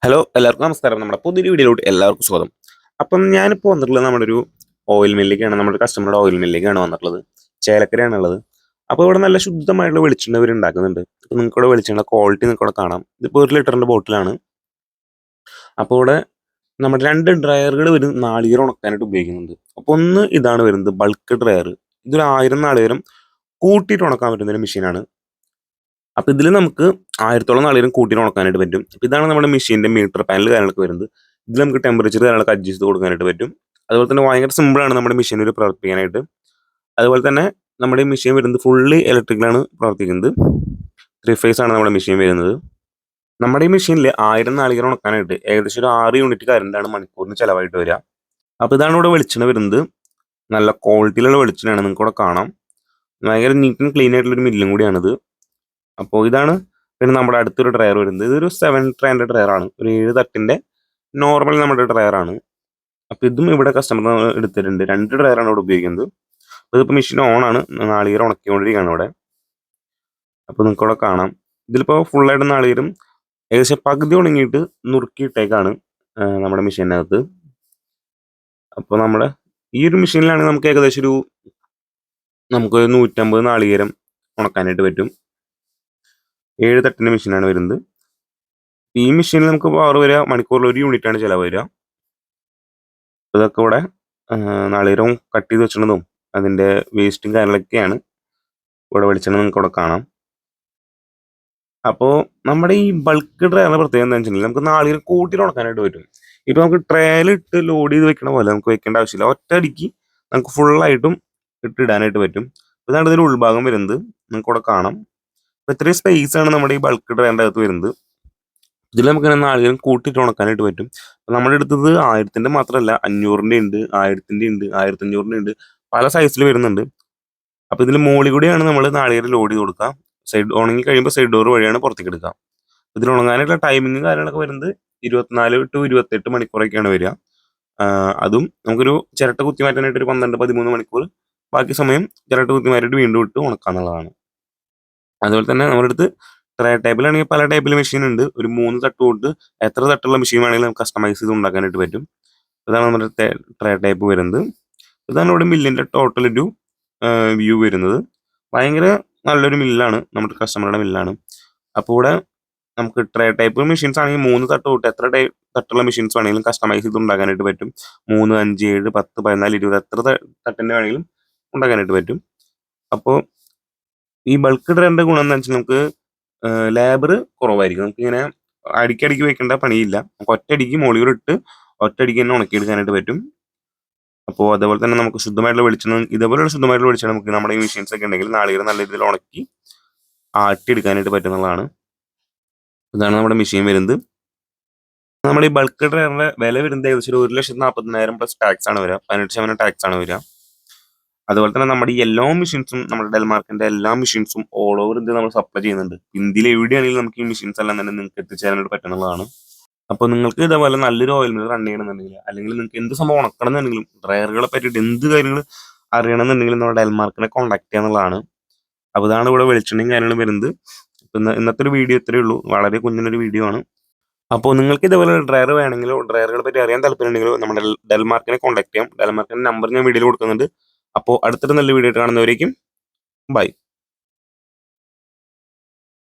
Hello എല്ലാവർക്കും നമസ്കാരം. നമ്മുടെ പുതിയൊരു വീഡിയോയിലോട്ട് എല്ലാവർക്കും സ്വാഗതം. അപ്പം ഞാനിപ്പോൾ വന്നിട്ടുള്ളത് നമ്മുടെ ഒരു ഓയിൽ മില്ലിലേക്കാണ്. നമ്മുടെ കസ്റ്റമറുടെ ഓയിൽ മില്ലിലേക്കാണ് വന്നിട്ടുള്ളത്. ചേലക്കരയാണുള്ളത്. അപ്പോൾ ഇവിടെ നല്ല ശുദ്ധമായിട്ടുള്ള വെളിച്ചെണ്ണ ഇവർ ഉണ്ടാക്കുന്നുണ്ട്. അപ്പോൾ നിങ്ങൾക്ക് ഇവിടെ വെളിച്ചെണ്ണ ക്വാളിറ്റി നിങ്ങൾക്ക് ഇവിടെ കാണാം. ഇതിപ്പോൾ 1 ലിറ്ററിൻ്റെ ബോട്ടിലാണ്. അപ്പോൾ ഇവിടെ നമ്മുടെ 2 ഡ്രയറുകൾ വരും നാളികേരം ഉണക്കാനായിട്ട് ഉപയോഗിക്കുന്നുണ്ട്. അപ്പോൾ ഒന്ന് ഇതാണ് വരുന്നത് ബൾക്ക് ഡ്രയർ. ഇതൊരു 1000 നാളികേരം കൂട്ടിയിട്ട് ഉണക്കാൻ പറ്റുന്ന ഒരു മെഷീനാണ്. അപ്പോൾ ഇതിൽ നമുക്ക് 1000-ഓളം നാളികേരം കൂട്ടിയിട്ട് ഉണക്കാനായിട്ട് പറ്റും. അപ്പോൾ ഇതാണ് നമ്മുടെ മെഷീൻ്റെ മീറ്റർ പാനൽ കാര്യങ്ങളൊക്കെ വരുന്നത്. ഇതിൽ നമുക്ക് ടെമ്പറേച്ചർ കാര്യങ്ങളൊക്കെ അഡ്ജസ്റ്റ് ചെയ്ത് കൊടുക്കാനായിട്ട് പറ്റും. അതുപോലെ തന്നെ ഭയങ്കര സിമ്പിളാണ് നമ്മുടെ മെഷീനിൽ പ്രവർത്തിക്കാനായിട്ട്. അതുപോലെ തന്നെ നമ്മുടെ ഈ മെഷീൻ വരുന്നത് ഫുള്ളി ഇലക്ട്രിക്കലാണ് പ്രവർത്തിക്കുന്നത്. 3 ഫേസ് ആണ് നമ്മുടെ മെഷീൻ വരുന്നത്. നമ്മുടെ ഈ മെഷീനിൽ 1000 നാളികേരം ഉണക്കാനായിട്ട് ഏകദേശം ഒരു 6 യൂണിറ്റ് കറണ്ടാണ് മണിക്കൂറിന് ചിലവായിട്ട് വരിക. അപ്പോൾ ഇതാണ് ഇവിടെ വെളിച്ചെണ്ണ വരുന്നത്. നല്ല ക്വാളിറ്റിയിലുള്ള വെളിച്ചെണ്ണയാണ്, നിങ്ങൾക്ക് ഇവിടെ കാണാം. ഭയങ്കര നീറ്റ് ആൻഡ് ക്ലീൻ ആയിട്ടുള്ളൊരു മില്ലും കൂടിയാണിത്. അപ്പോൾ ഇതാണ് പിന്നെ നമ്മുടെ അടുത്തൊരു ഡ്രയർ വരുന്നത്. ഇതൊരു 7 ട്രയറിൻ്റെ ഡ്രയറാണ്. ഒരു 7 തട്ടിൻ്റെ നോർമൽ നമ്മുടെ ഡ്രയറാണ്. അപ്പോൾ ഇതും ഇവിടെ കസ്റ്റമർ എടുത്തിട്ടുണ്ട്. 2 ഡ്രയറാണ് ഇവിടെ ഉപയോഗിക്കുന്നത്. അപ്പോൾ ഇതിപ്പോൾ മെഷീൻ ഓണാണ്. നാളികേരം ഉണക്കിക്കൊണ്ടിരിക്കുകയാണ് ഇവിടെ. അപ്പോൾ നിങ്ങൾക്ക് ഇവിടെ കാണാം. ഇതിലിപ്പോൾ ഫുള്ളായിട്ട് നാളികേരം ഏകദേശം പകുതി ഉണങ്ങിയിട്ട് നുറുക്കിയിട്ടേക്കാണ് നമ്മുടെ മെഷീനകത്ത്. അപ്പോൾ നമ്മുടെ ഈ ഒരു മെഷീനിലാണെങ്കിൽ നമുക്ക് ഏകദേശം നമുക്കൊരു 150 നാളികേരം ഉണക്കാനായിട്ട് പറ്റും. 7 തട്ടിൻ്റെ മെഷീനാണ് വരുന്നത്. ഈ മെഷീനിൽ നമുക്ക് പവർ വരിക മണിക്കൂറിൽ 1 യൂണിറ്റാണ് ചിലവ് വരിക. ഇതൊക്കെ ഇവിടെ നാളികേരം കട്ട് ചെയ്ത് വെച്ചിട്ടുള്ളതും അതിൻ്റെ വേസ്റ്റും കാര്യങ്ങളൊക്കെയാണ് ഇവിടെ വെളിച്ചെണ്ണ നിങ്ങൾക്ക് ഇവിടെ കാണാം. അപ്പോൾ നമ്മുടെ ഈ ബൾക്ക് ഡ്രയറിൻ്റെ പ്രത്യേകത എന്താണെന്ന് വെച്ചിട്ടുണ്ടെങ്കിൽ നമുക്ക് നാളികേരം കൂട്ടിയിട്ട് ഉണക്കാനായിട്ട് പറ്റും. ഇപ്പോൾ നമുക്ക് ട്രേയിലിട്ട് ലോഡ് ചെയ്ത് വെക്കണ പോലെ നമുക്ക് വെക്കേണ്ട ആവശ്യമില്ല. ഒറ്റയടിക്ക് നമുക്ക് ഫുള്ളായിട്ടും ഇടാനായിട്ട് പറ്റും. ഇതാണ് ഇതിൻ്റെ ഉൾഭാഗം വരുന്നത്, നിങ്ങൾക്ക് ഇവിടെ കാണാം. അപ്പോൾ ഇത്രയും സ്പേസ് ആണ് നമ്മുടെ ഈ ബൾക്ക് ഡ്രയറിൻ്റെ അകത്ത് വരുന്നത്. ഇതിൽ നമുക്ക് നാളികേരം കൂട്ടിയിട്ട് ഉണക്കാനായിട്ട് പറ്റും. അപ്പോൾ നമ്മുടെ അടുത്തത് 1000-ൻ്റെ മാത്രമല്ല, 500-ൻ്റെ ഉണ്ട്, 1000-ൻ്റെ ഉണ്ട്, 1500-ൻ്റെ ഉണ്ട്, പല സൈസിൽ വരുന്നുണ്ട്. അപ്പോൾ ഇതിൽ മുകളിൽ കൂടിയാണ് നമ്മൾ നാളികേരം ലോഡ് ചെയ്ത് കൊടുക്കുക. സൈഡ് ഉണങ്ങി കഴിയുമ്പോൾ സൈഡ് ഡോർ വഴിയാണ് പുറത്തേക്ക് എടുക്കുക. ഇതിൽ ഉണങ്ങാനായിട്ടുള്ള ടൈമിങ്ങും കാര്യങ്ങളൊക്കെ വരുന്നത് 24 to 28 മണിക്കൂറൊക്കെയാണ് വരിക. അതും നമുക്കൊരു ചിരട്ട കുത്തി മാറ്റാനായിട്ട് ഒരു 12-13 മണിക്കൂർ, ബാക്കി സമയം ചിരട്ട കുത്തി മാറ്റിയിട്ട് വീണ്ടും ഇട്ട് ഉണക്കാന്നുള്ളതാണ്. അതുപോലെ തന്നെ നമ്മുടെ അടുത്ത് ട്രേ ടൈപ്പിലാണെങ്കിൽ പല ടൈപ്പിൽ മെഷീൻ ഉണ്ട്. ഒരു 3 തട്ട് തൊട്ട് എത്ര തട്ടുള്ള മെഷീൻ വേണമെങ്കിലും നമുക്ക് കസ്റ്റമൈസ് ചെയ്ത് ഉണ്ടാക്കാനായിട്ട് പറ്റും. ഇതാണ് നമ്മുടെ ട്രേ ടൈപ്പ് വരുന്നത്. ഇതാണ് ഇവിടെ മില്ലിൻ്റെ ടോട്ടൽ ഒരു വ്യൂ വരുന്നത്. ഭയങ്കര നല്ലൊരു മില്ലാണ്, നമ്മുടെ കസ്റ്റമറുടെ മില്ലാണ്. അപ്പോൾ ഇവിടെ നമുക്ക് ട്രേ ടൈപ്പ് മെഷീൻസ് ആണെങ്കിൽ 3 തട്ട് തൊട്ട് എത്ര തട്ടുള്ള മെഷീൻസ് വേണമെങ്കിലും കസ്റ്റമൈസ് ചെയ്ത് ഉണ്ടാക്കാനായിട്ട് പറ്റും. 3, 5, 7, 10, 14, 20 എത്ര തട്ടിൻ്റെ വേണമെങ്കിലും ഉണ്ടാക്കാനായിട്ട് പറ്റും. അപ്പോൾ ഈ ബൾക്ക് ഡ്രയറിൻ്റെ ഗുണം എന്താണെന്ന് വെച്ചാൽ നമുക്ക് ലേബർ കുറവായിരിക്കും. നമുക്കിങ്ങനെ അടിക്കടിക്ക് വെക്കേണ്ട പണിയില്ല. നമുക്ക് ഒറ്റയടിക്ക് മോളിയോറിട്ട് ഒറ്റയടിക്ക് തന്നെ ഉണക്കിയെടുക്കാനായിട്ട് പറ്റും. അപ്പോൾ അതേപോലെ തന്നെ നമുക്ക് ശുദ്ധമായിട്ടുള്ള വെളിച്ചെണ്ണ, ഇതേപോലെയുള്ള ശുദ്ധമായിട്ടുള്ള വെളിച്ചെണ്ണ നമുക്ക് നമ്മുടെ ഈ മെഷീൻസ് ഒക്കെ ഉണ്ടെങ്കിൽ നാളികേരം നല്ല രീതിയിൽ ഉണക്കി ആട്ടിയെടുക്കാനായിട്ട് പറ്റുന്നതാണ്. ഇതാണ് നമ്മുടെ മെഷീൻ വരുന്നത്. നമ്മുടെ ഈ ബൾക്ക് ഡ്രയറിന്റെ വില വരുന്നത് ഏകദേശം 1,40,000 പ്ലസ് ടാക്സ് ആണ് വരിക. 18% ടാക്സ് ആണ് വരിക. അതുപോലെ തന്നെ നമ്മുടെ ഈ എല്ലാ മെഷീൻസും, നമ്മുടെ ഡെൽമാർക്കിന്റെ എല്ലാ മെഷീൻസും ഓൾ ഓവർ ഇന്ത്യ നമ്മൾ സപ്ലൈ ചെയ്യുന്നുണ്ട്. ഇന്ത്യയിൽ എവിടെയാണെങ്കിലും നമുക്ക് ഈ മെഷീൻസ് എല്ലാം തന്നെ നിങ്ങൾക്ക് എത്തിച്ചേരാനായിട്ട് പറ്റുന്നതാണ്. അപ്പോൾ നിങ്ങൾക്ക് ഇതേപോലെ നല്ലൊരു ഓയിൽ മിൽ റൺ ചെയ്യണമെന്നുണ്ടെങ്കിൽ, അല്ലെങ്കിൽ നിങ്ങൾക്ക് എന്ത് സംഭവം ഉണക്കണമെന്നുണ്ടെങ്കിലും, ഡ്രയറുകളെ പറ്റിയിട്ട് എന്ത് കാര്യങ്ങൾ അറിയണമെന്നുണ്ടെങ്കിലും നമ്മുടെ ഡെൽമാർക്കിനെ കോൺടാക്ട് ചെയ്യാന്നുള്ളതാണ്. അപ്പോൾ ഇതാണ് ഇവിടെ വെളിച്ചെണ്ണയും കാര്യങ്ങളും വരുന്നത്. ഇന്നത്തെ ഒരു വീഡിയോ ഇത്രയേ ഉള്ളൂ. വളരെ കുഞ്ഞിനൊരു വീഡിയോ ആണ്. അപ്പോൾ നിങ്ങൾക്ക് ഇതേപോലെ ഡ്രയർ വേണമെങ്കിലോ ഡ്രയറുകളെ പറ്റി അറിയാൻ താല്പര്യമുണ്ടെങ്കിലോ നമ്മുടെ ഡെൽമാർക്കിനെ കോൺടാക്ട് ചെയ്യാം. ഡെൽമാർക്കിന്റെ നമ്പർ ഞാൻ വീഡിയോയിൽ കൊടുക്കുന്നുണ്ട്. അപ്പോൾ അടുത്തൊരു നല്ല വീഡിയോ ആയിട്ട് കാണുന്നവരേക്കും ബൈ.